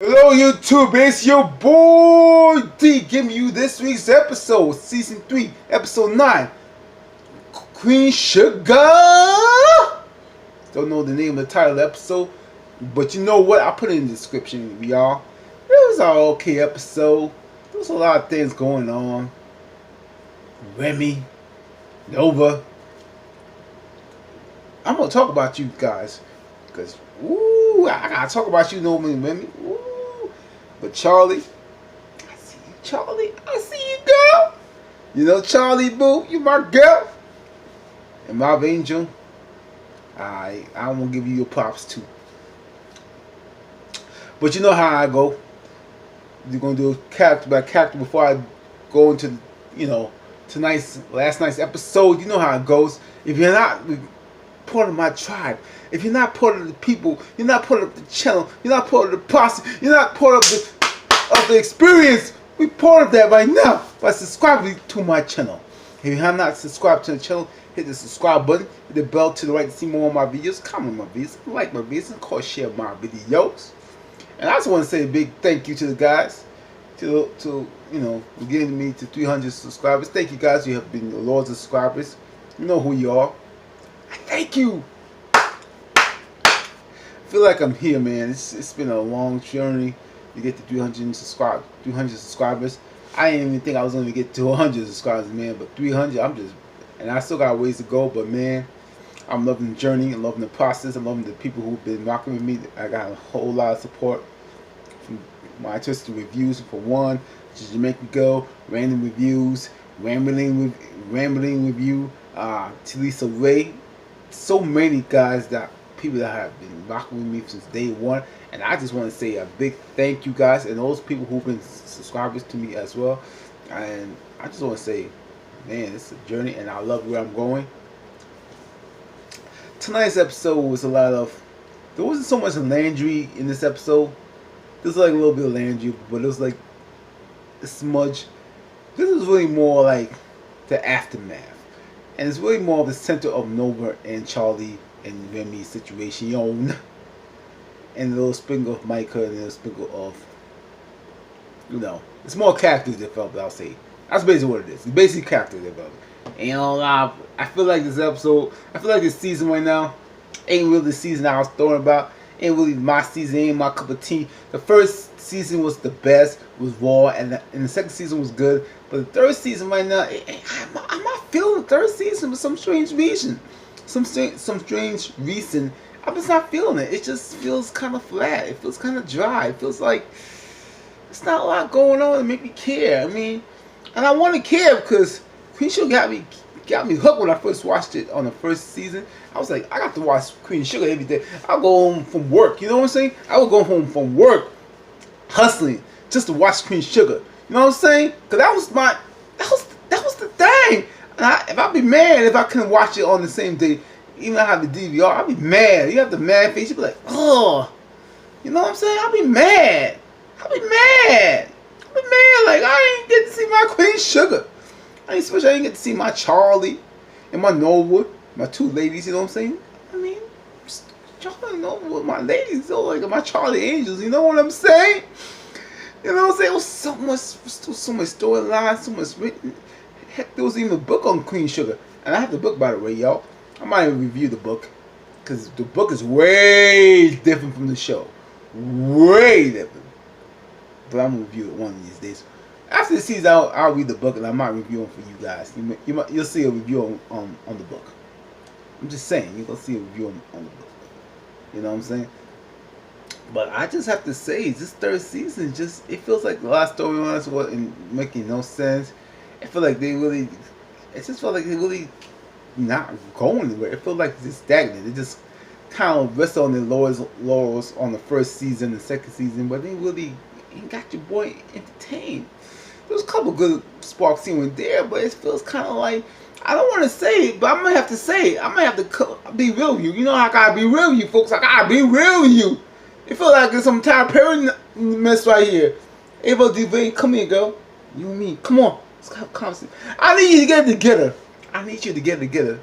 Hello YouTube, it's your boy D giving you this week's episode, Season 3, Episode 9, Queen Sugar! Don't know the name of the title of the episode, but you know what, I put it in the description, y'all. It was an okay episode. There was a lot of things going on. Remy, Nova. I'm gonna talk about you guys, because, ooh, I gotta talk about you, Nova and Remy. Ooh. But Charley, I see you, Charley. I see you, girl. You know, Charley, boo, you my girl. And my angel, I'm gonna give you your props too. But you know how I go. You're gonna do character by character before I go into, last night's episode. You know how it goes. If you're not part of my tribe, if you're not part of the people, you're not part of the channel, you're not part of the posse, you're not part of the experience, be part of that right now by subscribing to my channel. If you have not subscribed to the channel, hit the subscribe button, hit the bell to the right to see more of my videos, comment my videos, like my videos, and of course share my videos. And I just want to say a big thank you to the guys, to getting me to 300 subscribers. Thank you guys, you have been the lords of subscribers. You know who you are. Thank you. I feel like I'm here, man. It's been a long journey to get to 300 subscribers. I didn't even think I was going to get to 100 subscribers, man. But 300, and I still got ways to go. But man, I'm loving the journey. I'm loving the process. I'm loving the people who've been rocking with me. I got a whole lot of support from my twisted reviews. For one, just make me go. Random reviews, rambling review. Talisa Ray. So many guys people that have been rocking with me since day one, and I just want to say a big thank you guys, and those people who've been subscribers to me as well. And I just want to say, man, it's a journey, and I love where I'm going. Tonight's episode was there wasn't so much Landry in this episode. There was like a little bit of Landry, but it was like a smudge. This is really more like the aftermath. And it's really more of the center of Nova and Charley and Remy's situation, and a little sprinkle of Micah and a little sprinkle of, it's more characters developed, I'll say. That's basically what it is. It's basically character development. And I feel like this season right now ain't really the season I was throwing about. Ain't really my season, ain't my cup of tea. The first season was the best, was raw, and the second season was good. But the third season right now, I'm not feeling the third season for some strange reason. Some strange reason, I'm just not feeling it. It just feels kind of flat. It feels kind of dry. It feels like there's not a lot going on to make me care. I mean, and I want to care because Queen Sugar got me hooked when I first watched it on the first season. I was like, I got to watch Queen Sugar every day. I'll go home from work, you know what I'm saying? I would go home from work hustling just to watch Queen Sugar. You know what I'm saying? Because that was the thing. And if I'd be mad if I couldn't watch it on the same day, even I have the DVR, I'd be mad. You have the mad face, you'd be like, oh, you know what I'm saying? I'd be mad. Like I ain't get to see my Queen Sugar. Especially I didn't get to see my Charley and my Nova, my two ladies, you know what I'm saying? I mean, Charley and Nova, my ladies, though, like my Charley angels, you know what I'm saying? You know what I'm saying? It was so much storyline, so much written. Heck, there was even a book on Queen Sugar. And I have the book, by the way, y'all. I might even review the book. Because the book is way different from the show. Way different. But I'm going to review it one of these days. After the season, I'll read the book and I might review it for you guys. You'll see a review on the book. I'm just saying, you're going to see a review on the book. You know what I'm saying? But I just have to say, this third season, it feels like the last storylines wasn't making no sense. It just felt like they really not going anywhere. It felt like it's just stagnant. They just kind of rested on their laurels on the first season, the second season, but they really ain't got your boy entertained. There was a couple good sparks here and there, but it feels kind of like, I don't want to say it, but I'm going to have to say it. I'm going to have to be real with you. You know I got to be real with you, folks. I got to be real with you. It feels like there's some Tyler Perry mess right here. Ava DeVay, come here, girl. You and me. Come on. Let's have a conversation. I need you to get it together. I need you to get it together.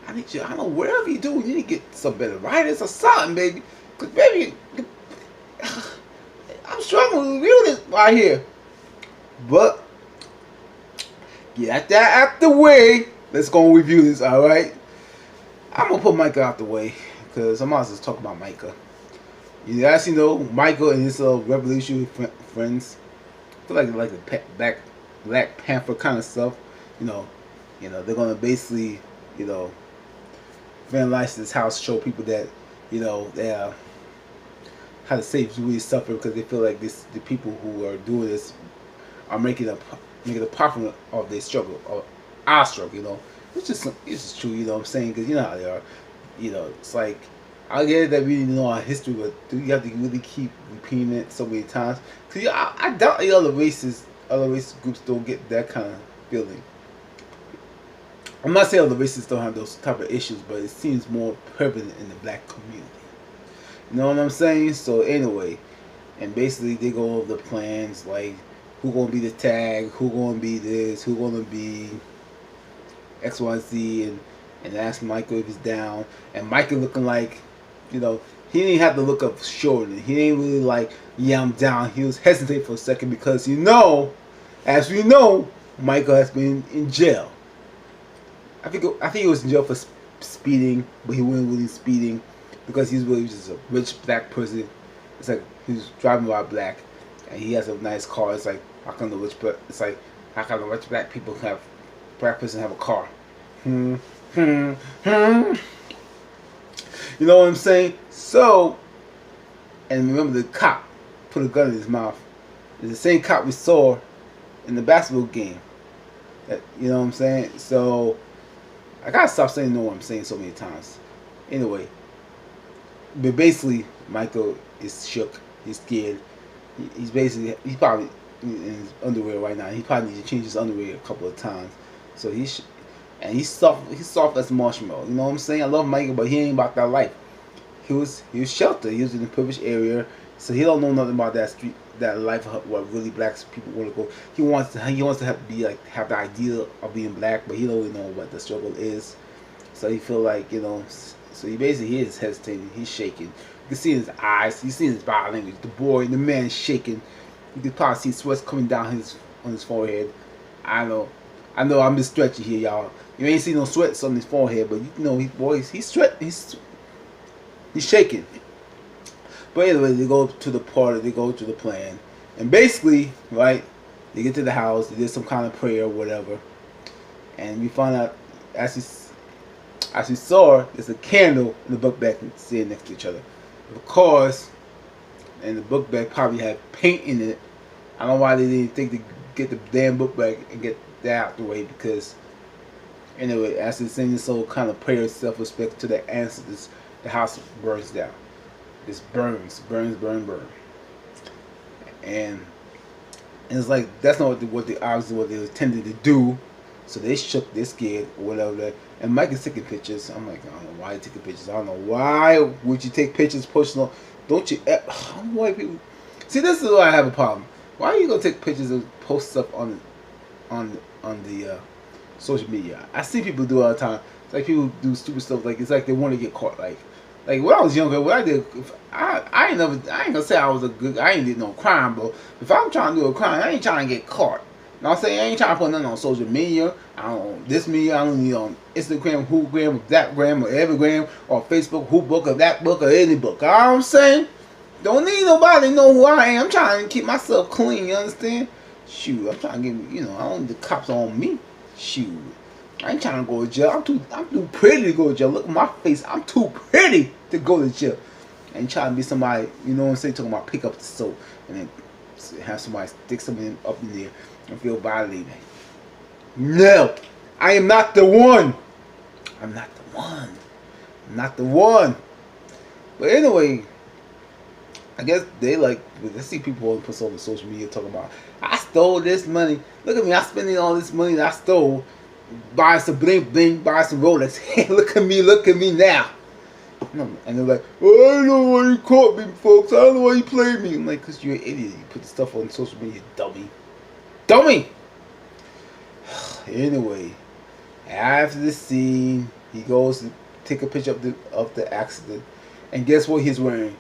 I don't know, whatever you do, you need to get some better writers or something, baby. Because, baby, I'm struggling with realness right here. But get that out the way. Let's go and review this, alright? I'm going to put Micah out the way because I might as well talk about Micah. You guys know, Micah and his revolutionary friends feel like a Black Panther kind of stuff. You know, they're going to basically, vandalize this house, show people that, they are how to say really suffer because they feel like the people who are doing this are making a profit of their struggle or our struggle, it's just true, what I'm saying, because you know how they are, it's like I get it that we didn't know our history, but do you have to really keep repeating it so many times? Because I doubt the other race groups don't get that kind of feeling. I'm not saying other races don't have those type of issues, but it seems more prevalent in the black community. You know what I'm saying? So anyway, and basically they go over the plans, like who gonna be the tag, who gonna be this, who gonna be XYZ, and ask Michael if he's down. And Michael looking like, he didn't have to look up short. He ain't really like, yeah, I'm down. He was hesitant for a second because as we know, Michael has been in jail. I think he was in jail for speeding, but he wasn't really speeding because he's really just a rich black person. It's like he's driving while black, and he has a nice car. It's like how come the rich black people black person have a car? You know what I'm saying? So, and remember the cop put a gun in his mouth. It's the same cop we saw in the basketball game. You know what I'm saying? So I gotta stop saying what I'm saying so many times. Anyway, but basically, Michael is shook. He's scared. He's probably in his underwear right now. He probably needs to change his underwear a couple of times. So he's soft. He's soft as a marshmallow. You know what I'm saying? I love Michael, but he ain't about that life. He was sheltered. He was in a privileged area, so he don't know nothing about that street, that life, what really black people want to go. He wants to have the idea of being black, but he don't really know what the struggle is. So he feel like, so he basically is hesitating. He's shaking. You can see in his eyes. You see in his body language. The man is shaking. You can probably see sweat coming down on his forehead. I know. I'm just stretching here, y'all. You ain't see no sweats on his forehead, but he's shaking. But anyway, they go to the party, they go to the plan. And basically, right, they get to the house, they did some kind of prayer or whatever. And we find out, as we saw, there's a candle in the book bag sitting next to each other. Of course, and the book bag probably had paint in it. I don't know why they didn't think to get the damn book bag and get that out the way, because anyway, as they sing this whole kind of prayer, self-respect to the ancestors, the house burns down. This burns. And it's like that's not what they obviously what they intended to do. So they shook, they're scared, or whatever. And Mike is taking pictures. I'm like, I don't know why you're taking pictures. I don't know why would you take pictures, personal. Don't you? I don't know why people. See, this is why I have a problem. Why are you gonna take pictures and post stuff on the social media? I see people do it all the time. It's like people do stupid stuff. Like it's like they want to get caught. Like when I was younger, what I did, I ain't gonna say I ain't did no crime, but if I'm trying to do a crime, I ain't trying to get caught. You know what I'm saying? I ain't trying to put nothing on social media. I don't on this media. I don't need on Instagram, Whogram, or Thatgram, or Evergram, or Facebook, Who Book, or That Book, or any book. You know what I'm saying? Don't need nobody to know who I am. I'm trying to keep myself clean, you understand? Shoot, I'm trying to get, I don't need the cops on me. Shoot. I ain't trying to go to jail. I'm too pretty to go to jail. Look at my face. I'm too pretty to go to jail. I ain't trying to be somebody, you know what I'm saying, talking about pick up the soap and then have somebody stick something up in there and feel violated. No, I am not the one. I'm not the one. I'm not the one. But anyway, I guess I see people put on social media talking about, I stole this money. Look at me, I'm spending all this money that I stole. Buy some bling bling, buy some Rolex. Hey, look at me now. And they're like, oh, I don't know why you caught me, folks. I don't know why you played me. I'm like, because you're an idiot. You put the stuff on social media, dummy. Dummy! Anyway, after the scene, he goes to take a picture of the accident. And guess what he's wearing?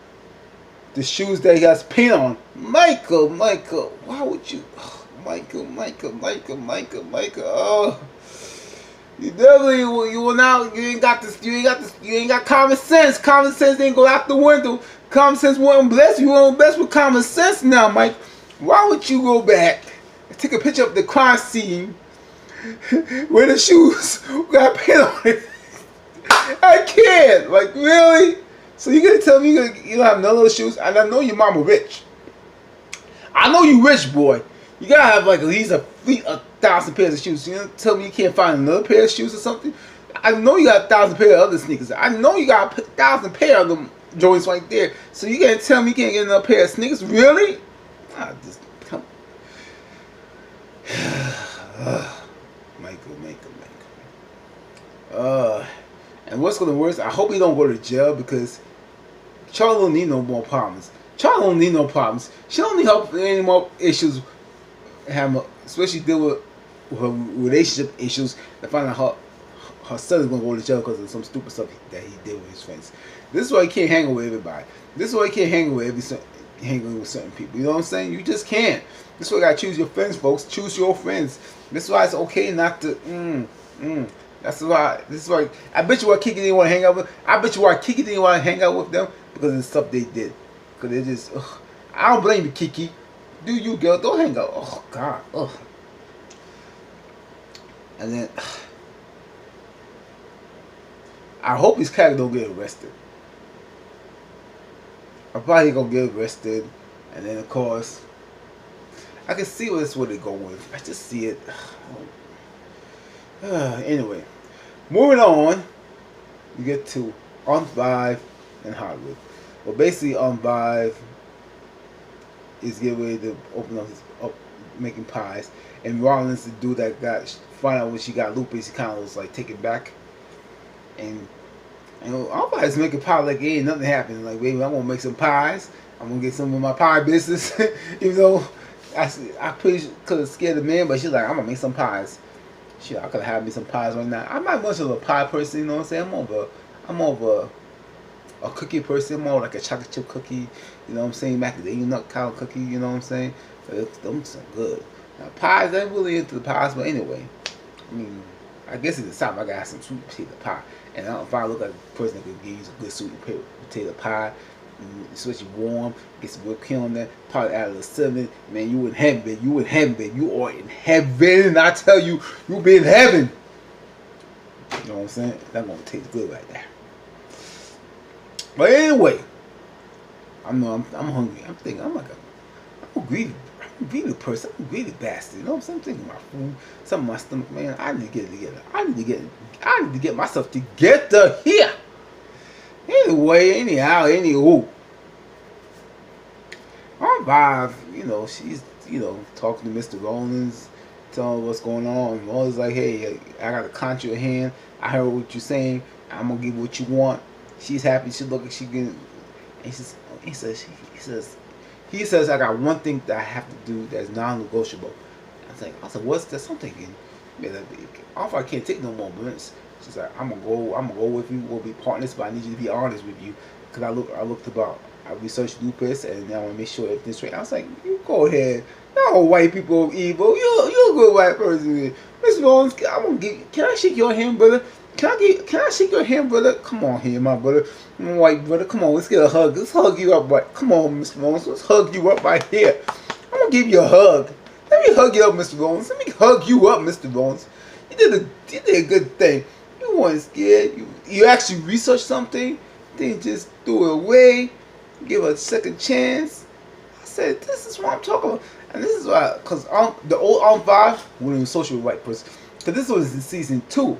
the shoes that he has paint on. Micah, why would you? Micah. Oh, you definitely you will now. You ain't got this. You ain't got common sense. Common sense ain't go out the window. Common sense won't bless you. Won't bless with common sense now, Mike. Why would you go back and take a picture of the crime scene where the shoes got paint on it? I can't. Like, really? So you gonna tell me you don't have none of those shoes? And I know your mama rich. I know you rich, boy. You gotta have like at least a 1,000 pairs of shoes. You gonna tell me you can't find another pair of shoes or something? I know you got 1,000 pair of other sneakers. I know you got 1,000 pair of them joints right there. So you gonna tell me you can't get another pair of sneakers? Really? I just come. Michael. And what's gonna worse? I hope he don't go to jail because Charley don't need no more problems. Charley don't need no problems. She don't need help with any more issues. Especially deal with her relationship issues. To find out her son is gonna go to jail because of some stupid stuff that he did with his friends. This is why he can't hang with everybody. This is why he can't hang with certain people. You know what I'm saying? You just can't. This is why you gotta choose your friends, folks. Choose your friends. This is why it's okay not to. That's why. This is why. I bet you why Kiki didn't want to hang out with. I bet you why Kiki didn't want to hang out with them because of the stuff they did. Because they just. I don't blame you, Kiki. Do you, girl? Don't hang out. Oh God. And then. I hope this cat don't get arrested. I'm probably gonna get arrested, and then of course, I can see where they're going with. I just see it. Anyway, moving on, you get to On 5 in Hollywood. Well, basically, On 5 is getting ready to open up making pies, and Rollins, the dude that find out when she got lupus, he kind of was like taken back, and On 5 is making pie like ain't nothing happened. Like, baby, I'm gonna make some pies. I'm gonna get some of my pie business, even though I pretty could have scared the man, but she's like, I'm gonna make some pies. Shit, I could have me some pies right now. I'm not much of a pie person, you know what I'm saying? I'm more of a cookie person, more like a chocolate chip cookie, you know what I'm saying? Macadamia nut kind of cookie, you know what I'm saying? Them some good. Now pies, I'm really into the pies, but anyway, I mean, I guess in the South I gotta have some sweet potato pie, and I don't find I look like a person that could give you a good sweet potato pie. Especially warm, get some whipped cream on there, probably add a little cinnamon. Man, you in heaven, baby. You in heaven, baby. You are in heaven, and I tell you, you be in heaven. You know what I'm saying? That's gonna taste good right there. But anyway, I'm hungry. I'm thinking, I'm a greedy person. I'm a greedy bastard. You know what I'm saying? I'm thinking about food, something in my stomach, man. I need to get it together. I need to get myself together here. Anyway, anywho, On 5, you know, she's, you know, talking to Mr. Rollins, telling her what's going on. And Rollins like, hey, I got a contract in hand. I heard what you're saying. I'm gonna give you what you want. She's happy. She look like she can. And he says, I got one thing that I have to do that's non-negotiable. I was like, what's that? I'm thinking, man, On 5 can't take no more minutes. She's like, I'm gonna go with you. We'll be partners, but I need you to be honest with you, because I researched lupus, and I want to make sure everything's right. I was like, you go ahead. No white people are evil. You're a good white person. Mr. Bones, can I shake your hand, brother? Can I shake your hand, brother? Come on here, my brother. My white brother. Come on, let's get a hug. Let's hug you up right. Come on, Mr. Bones. Let's hug you up right here. I'm gonna give you a hug. Let me hug you up, Mr. Bones. Let me hug you up, Mr. Bones. You did a good thing. You weren't scared. You actually researched something. Then just threw it away. Give her a second chance. I said, this is what I'm talking about. And this is why, because the old On 5 wasn't even social white person. Because this was in season 2.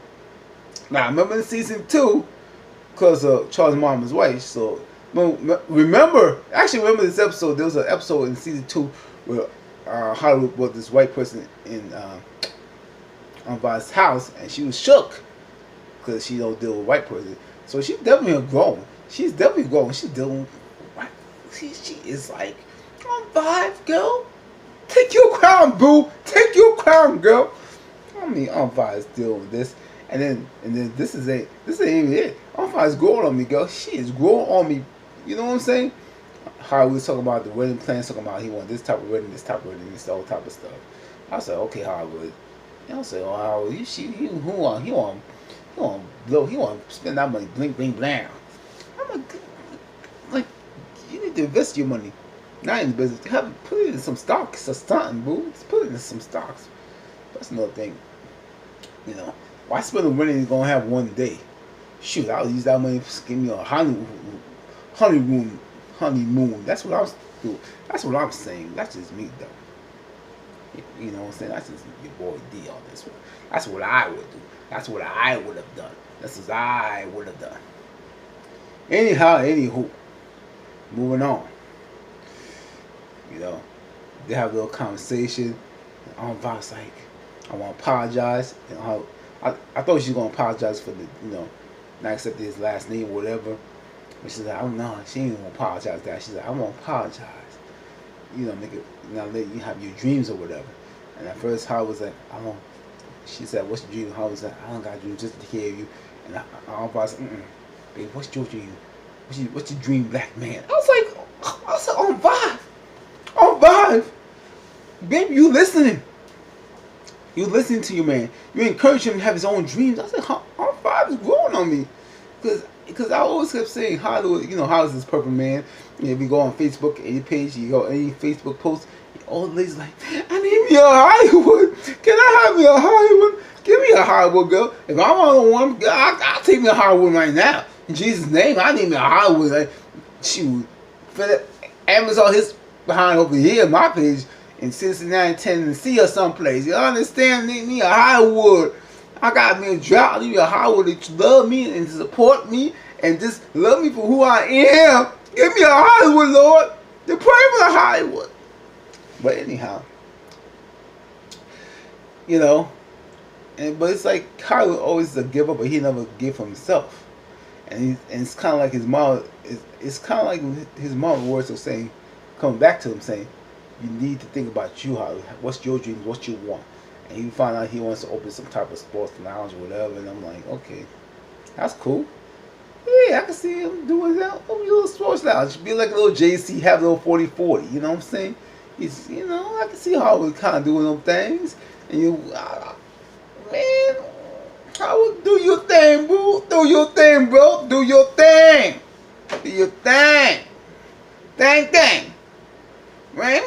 Now, I remember in season 2, because Charles' mom was white. So, remember this episode. There was an episode in season 2 where Hollywood brought this white person in On 5's house, and she was shook because she don't deal with white person. So she's definitely grown. She's definitely grown. She's dealing with white. She is like, On 5, girl. Take your crown, boo. Take your crown, girl. I mean, On 5 is dealing with this. And then this ain't even it. On 5 is growing on me, girl. She is growing on me. You know what I'm saying? Hollywood's talking about the wedding plans, talking about he want this type of wedding, this type of wedding, this all type of stuff. I said, okay, Hollywood. And I said, oh, Hollywood, he want to spend that money, blink, blink, blam. I'm like, you need to invest your money, not in the business. Put it in some stocks or something, boo. Just put it in some stocks. That's another thing. You know, why spend the money you're gonna have one day? Shoot, I'll use that money to give me a honeymoon. That's what I was doing. That's what I'm saying. That's just me, though. You know what I'm saying? That's just your boy D on this one. That's what I would do. That's what I would have done. That's what I would have done. Anyhow, anywho, moving on. You know, they have a little conversation. And Vib's like, I want to apologize. You know, I thought she was going to apologize for the, you know, not accepting his last name or whatever. But she's like, I don't know. She ain't going to apologize for that. She's like, I won't apologize. You know, make it, you know, let you have your dreams or whatever. And at first, Howard was like, I don't. She said, what's your dream? Howard was like, I don't got dreams, just to take care of you. And I was like, baby, what's your dream? What's your dream, black man? I was like, on vibe. Baby, you listening. You listening to your man. You encourage him to have his own dreams. I said, on vibe is growing on me. Because I always kept saying Hollywood, you know, Hollywood's this perfect man. You know, if you go on Facebook, any page, you go any Facebook post, all the ladies like, I need me a Hollywood. Can I have me a Hollywood? Give me a Hollywood girl. If I want one, I'll take me a Hollywood right now. In Jesus' name, I need me a Hollywood. Like, shoot, Amazon his behind over here, my page in Cincinnati, Tennessee, or someplace. You understand? Need me a Hollywood. I got me a job. I need me a Hollywood that love me and support me and just love me for who I am. Give me a Hollywood, Lord. They pray for the Hollywood. But anyhow, you know, but it's like Hollywood always a giver, but he never give for himself. And it's kind of like his mom. It's kind of like his mom's words of saying, coming back to him saying, you need to think about you, Hollywood. What's your dreams? What you want? And you find out he wants to open some type of sports lounge or whatever. And I'm like, okay, that's cool. Yeah, I can see him doing that. Open a little sports lounge. Be like a little JC, have a little 40-40. You know what I'm saying? He's, you know, I can see Hollywood kind of doing them things. And you, man, Hollywood, do your thing, boo. Do your thing, bro. Do your thing. Do your thing. Thing. Ring.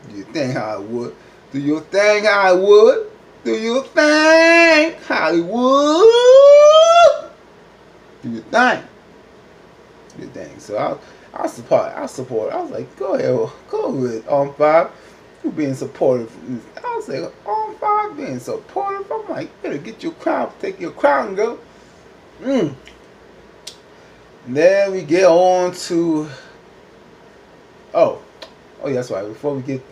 Do your thing, Hollywood. Do your thing, Hollywood. Do your thing, Hollywood. Do your thing. Do your thing. So I'll support. I was like, go ahead, go with On 5. You being supportive. I was like, On 5 being supportive. I'm like, better get your crown, take your crown, girl. Then we get on to Oh, yeah, that's right. Before we get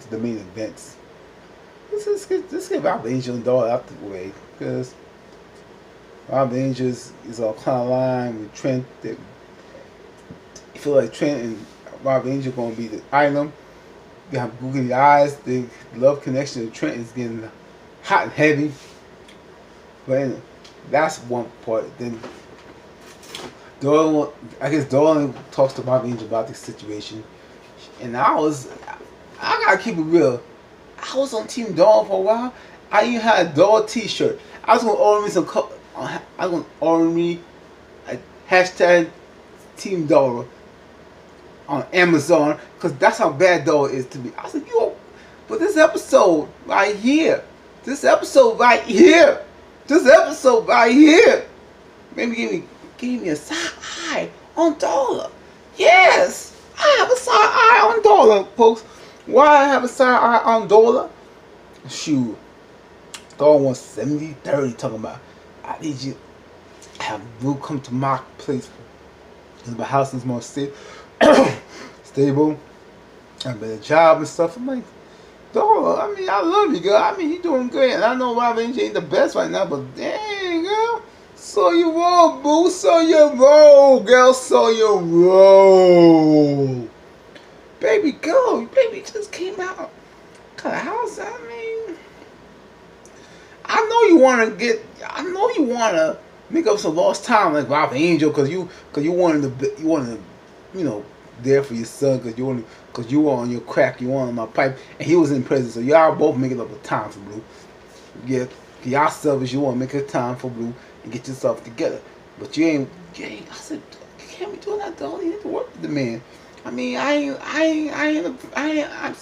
to the main events, let's get Rob Angel and Dollar out the way, because Rob Angel is on kind of line with Trent. That I feel like Trent and Rob Angel gonna be the item. They have googly eyes. The love connection to Trent is getting hot and heavy. But anyway, that's one part. Then Dolan talks to Rob Angel about this situation. And I gotta keep it real. I was on Team Doll for a while. I even had a Doll t-shirt. I was gonna order me a hashtag Team Doll on Amazon, because that's how bad Doll is to me. I was like, yo, but this episode right here, maybe give me a side eye on Dollar. Yes. I have a side eye on Dollar, folks. Why I have a side eye on Dollar? Shoot. Dollar wants 70-30 talking about, I need you to have Blue come to my place. Because my house is more stable. I have a better job and stuff. I'm like, Dollar, I mean, I love you, girl. I mean, you're doing great. And I know Rob Angel ain't the best right now, but dang, girl. So you roll, boo. So you roll, girl. So you roll. Baby girl. Baby just came out of the house. I mean, I know you want to make up some lost time like Rob Angel, because you wanted to, you know, there for your son because you were on your crack, you were on my pipe, and he was in prison. So y'all both making up a time for Blue. Yeah, y'all selfish. You want to make a time for Blue and get yourself together, but you ain't. I said, you can't be doing that, dog. You need to work with the man. I mean,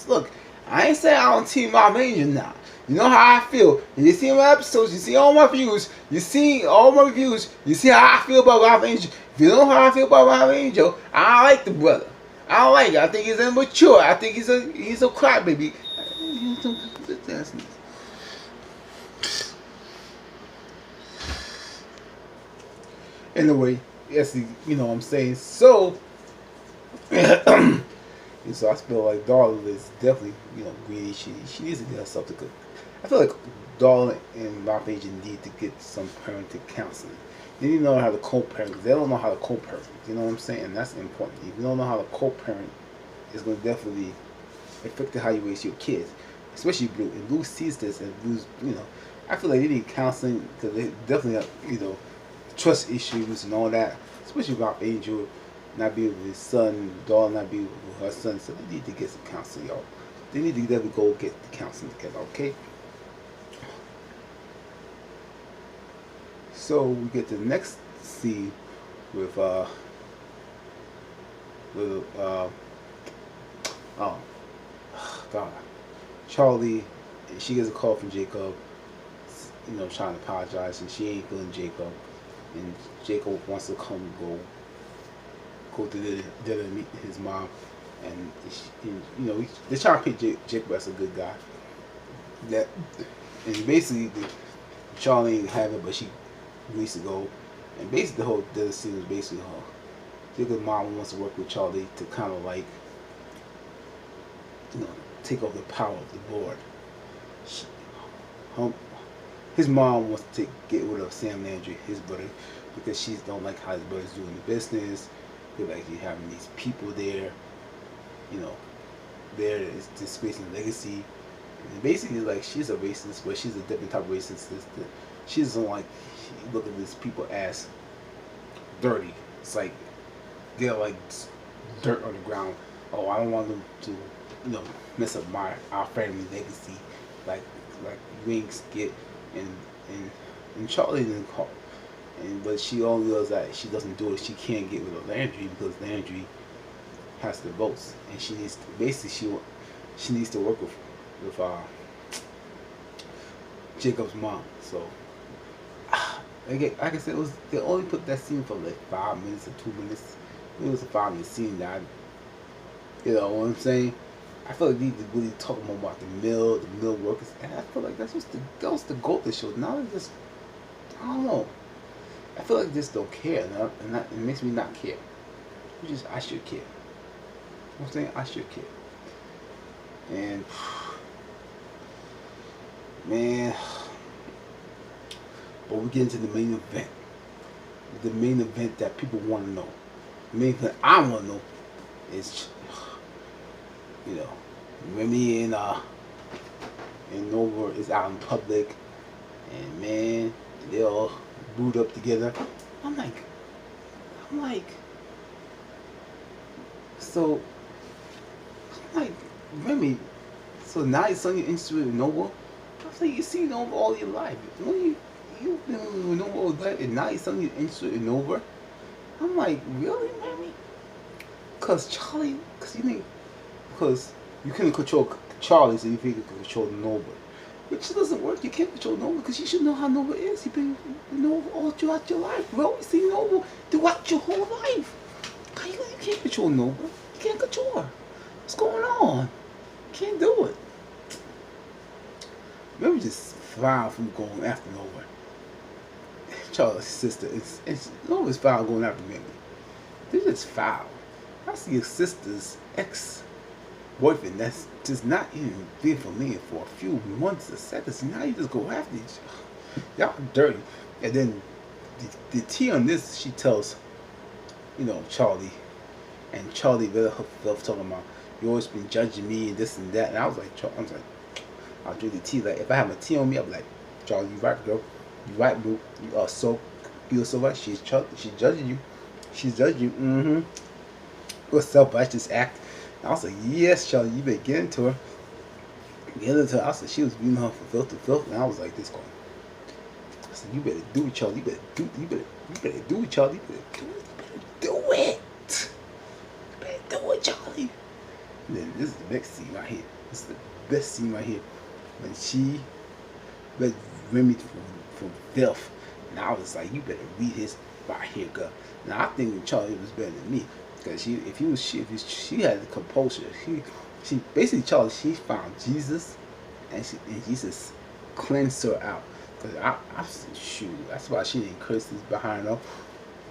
look, I ain't saying I don't team my Angel now. You know how I feel. You see my episodes, you see all my views, you see all my reviews, you see how I feel about Ralph Angel. If you know how I feel about Ralph Angel, I don't like the brother. I don't like it. I think he's immature. I think he's a crybaby. Anyway, yes, you know what I'm saying. So, so I feel like Darla is definitely, greedy. She needs to get herself to good. I feel like Darla and Ralph Angel need to get some parenting counseling. They need to know how to co-parent. They don't know how to co-parent. You know what I'm saying? And that's important. If you don't know how to co-parent, it's going to definitely affect how you raise your kids. Especially Blue. And Blue sees this, and Blue's, I feel like they need counseling because they definitely have, trust issues and all that. Especially Ralph Angel not be with his son, Darla not be with her son. So they need to get some counseling, y'all. They need to definitely go get the counseling together, okay? So we get to the next scene with oh God, Charley. She gets a call from Jacob, trying to apologize, and she ain't feeling Jacob, and Jacob wants to go to the dinner and meet his mom, and they're trying to pick Jacob as a good guy. And basically Charley ain't have it, but she agrees to go, and basically the whole dinner scene was basically her. Jacob's mom wants to work with Charley to kind of like, take over the power of the board. His mom wants to get rid of Sam Landry, his brother, because she don't like how his brother's doing the business. Feel like he's having these people there, there is disgracing the legacy. And basically, like, she's a racist, but she's a different type of racist. She doesn't like look at these people as dirty. It's like they're like dirt on the ground. Oh, I don't want them to, mess up our family legacy. Like Wings get and Charley didn't call. But she only knows that she doesn't do it. She can't get rid of Landry because Landry has the votes, and she needs to, basically she needs to work with Jacob's mom. So like I said, they only put that scene for like 5 minutes or 2 minutes. It was a 5-minute scene that you know what I'm saying. I feel like they need to really talk more about the mill workers, and I feel like that was the goal of the show. Now they just, I don't know. I feel like they just don't care, and it makes me not care. I should care. You know what I'm saying? I should care. And man, but we get into the main event. The main event that people want to know. The main event I want to know is, Remy and Nova is out in public, and man, they all booed up together. I'm like, Remy, so now you're suddenly interested in Nova? I was like, you see Nova all your life. You've been with Nova all your life, and now you're suddenly interested in Nova? I'm like, really, Remy? Because you couldn't control Charley, so you think you can control Nova. Which doesn't work. You can't control Nova because you should know how Nova is. You've been with Nova all throughout your life, bro. You see Nova throughout your whole life. You can't control Nova. You can't control her. What's going on? You can't do it. Maybe just foul from going after Nova. Charlie's sister, Nova's foul going after Remy. They're just foul. I see your sister's ex-boyfriend that's just not even been familiar for a few months or seconds. Now you just go after each other. Y'all dirty. And then the tea on this, she tells, Charley. And Charley read herself talking about, you always been judging me and this and that. And I was like, I'll drink the tea. Like, if I have a tea on me, I'll be like, Charley, you right, girl. You right, boo. You are so right. She's judging you. She's judging you. What's up? I just act. And I was like, yes, Charley, you better get into her. Get into her. I said she was beating her from filth to filth, and I was like this going. I said, you better do it, Charley. You better do it, Charley. You better do it. You better do it, Charley. And then this is the next scene right here. This is the best scene right here. When she read Remy from filth. And I was like, you better read his right here, girl. Now I think Charley was better than me. Because she had the composure. She basically, Charley, she found Jesus, and Jesus cleansed her out. Cause I said, shoot, that's why she didn't curse this behind her,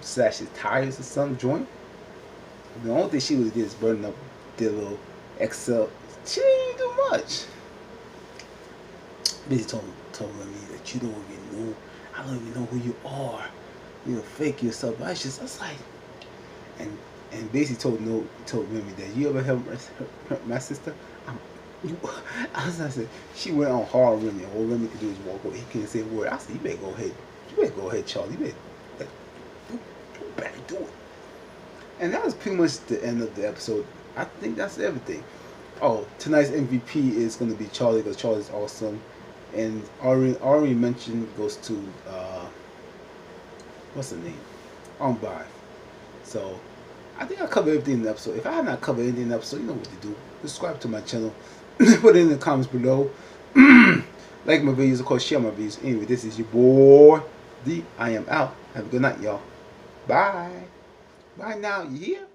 slash his tires or some joint. The only thing she was did is burning up their little Excel. She didn't do much. Basically told me that you don't even know. I don't even know who you are. You fake yourself. But I was like, and basically told Remy that you ever hurt my sister. I said, she went on hard Remy, and all Remy could do is walk away. He couldn't say a word. I said, you better go ahead. You better go ahead, Charley. You better do it. And that was pretty much the end of the episode. I think that's everything. Oh, tonight's MVP is going to be Charley, because Charley's awesome. And already mentioned goes to what's her name? By. So I think I covered everything in the episode. If I have not covered anything in the episode, you know what to do. Subscribe to my channel. Put it in the comments below. Like my videos, of course, share my videos. Anyway, this is your boy D. I am out. Have a good night, y'all. Bye. Bye now. You hear?